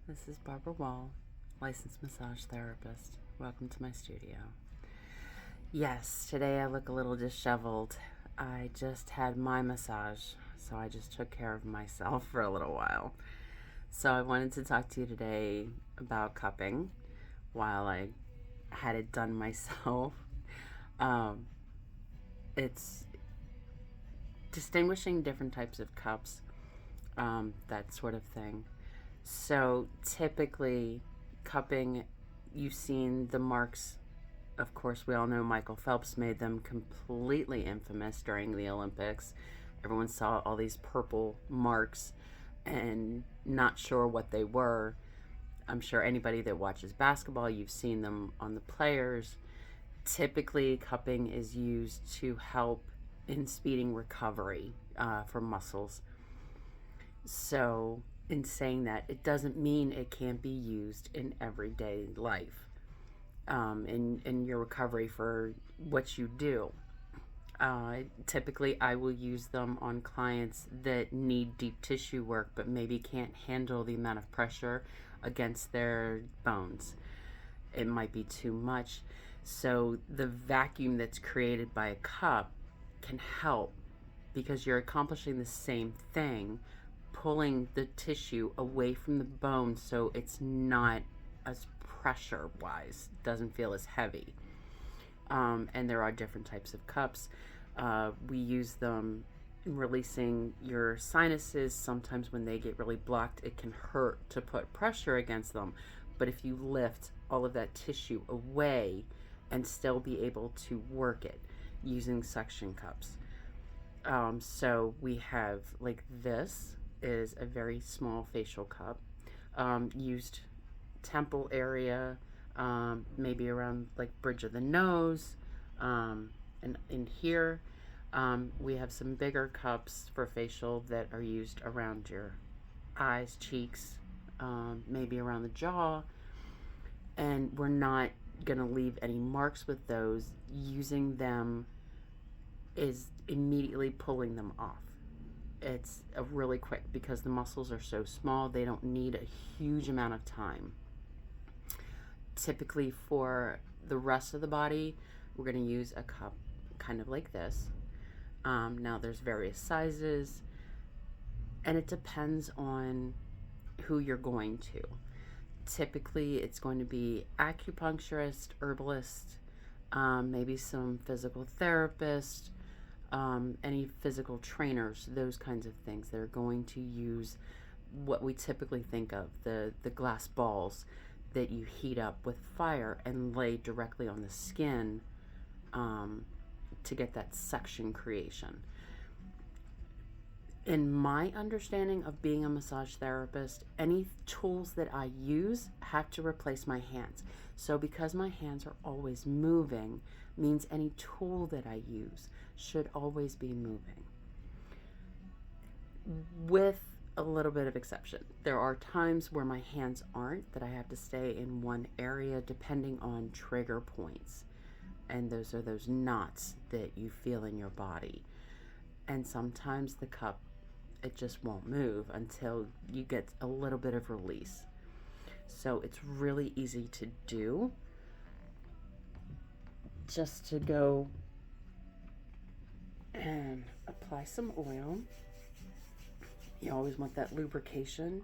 This is Barbara Wall, licensed massage therapist. Welcome to my studio. Yes, today I look a little disheveled. I just had my massage, so I just took care of myself for a little while. So I wanted to talk to you today about cupping while I had it done myself. Um, it's distinguishing different types of cups, that sort of thing. So typically, cupping, you've seen the marks. Of course, we all know Michael Phelps made them completely infamous during the Olympics. Everyone saw all these purple marks and not sure what they were. I'm sure anybody that watches basketball, you've seen them on the players. Typically, cupping is used to help in speeding recovery for muscles. So, in saying that, it doesn't mean it can't be used in everyday life, in your recovery for what you do. Typically, I will use them on clients that need deep tissue work but maybe can't handle the amount of pressure against their bones. It might be too much. So, the vacuum that's created by a cup can help because you're accomplishing the same thing, pulling the tissue away from the bone so it's not as pressure wise, doesn't feel as heavy. And there are different types of cups. We use them in releasing your sinuses. Sometimes when they get really blocked, it can hurt to put pressure against them. But if you lift all of that tissue away and still be able to work it using suction cups. So we have, like, this is a very small facial cup, used temple area, maybe around like bridge of the nose, and in here. We have some bigger cups for facial that are used around your eyes, cheeks, maybe around the jaw, and we're not going to leave any marks with those. Using them is immediately pulling them off. It's a really quick because the muscles are so small, they don't need a huge amount of time. Typically, for the rest of the body, we're going to use a cup kind of like this. Now, there's various sizes, and it depends on who you're going to. Typically, it's going to be acupuncturist, herbalist, maybe some physical therapist, any physical trainers, those kinds of things. They're going to use what we typically think of, the glass balls that you heat up with fire and lay directly on the skin, to get that suction creation. In my understanding of being a massage therapist, any tools that I use have to replace my hands. So because my hands are always moving, means any tool that I use should always be moving, with a little bit of exception. There are times where my hands aren't, that I have to stay in one area depending on trigger points. And those are those knots that you feel in your body. And sometimes the cup, it just won't move until you get a little bit of release. So it's really easy to do. Just to go and apply some oil. You always want that lubrication.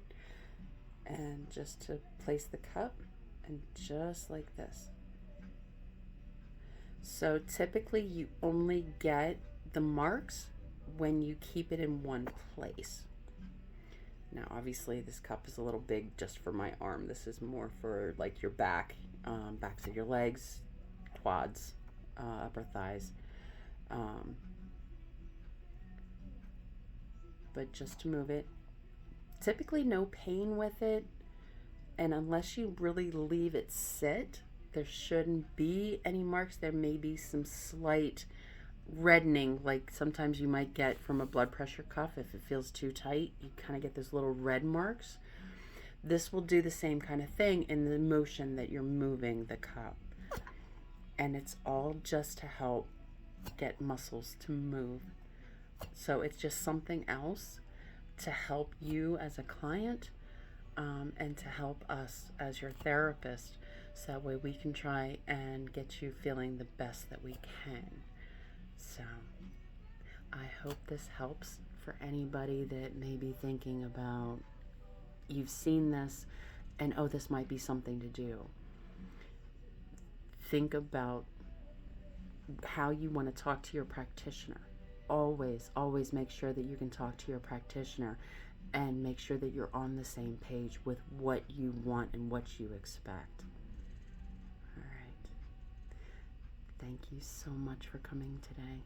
And just to place the cup, and just like this. So typically you only get the marks when you keep it in one place. Now, obviously, this cup is a little big just for my arm. This is more for like your back, backs of your legs, quads, upper thighs. But just to move it. Typically, no pain with it. And unless you really leave it sit, there shouldn't be any marks. There may be some slight reddening, like sometimes you might get from a blood pressure cuff. If it feels too tight, you kind of get those little red marks. This will do the same kind of thing in the motion that you're moving the cup. And it's all just to help get muscles to move. So it's just something else to help you as a client and to help us as your therapist, so that way we can try and get you feeling the best that we can. So I hope this helps for anybody that may be thinking about, you've seen this and oh, this might be something to do. Think about how you want to talk to your practitioner. Always make sure that you can talk to your practitioner and make sure that you're on the same page with what you want and what you expect. All right. Thank you so much for coming today.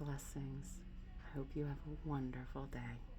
Blessings. I hope you have a wonderful day.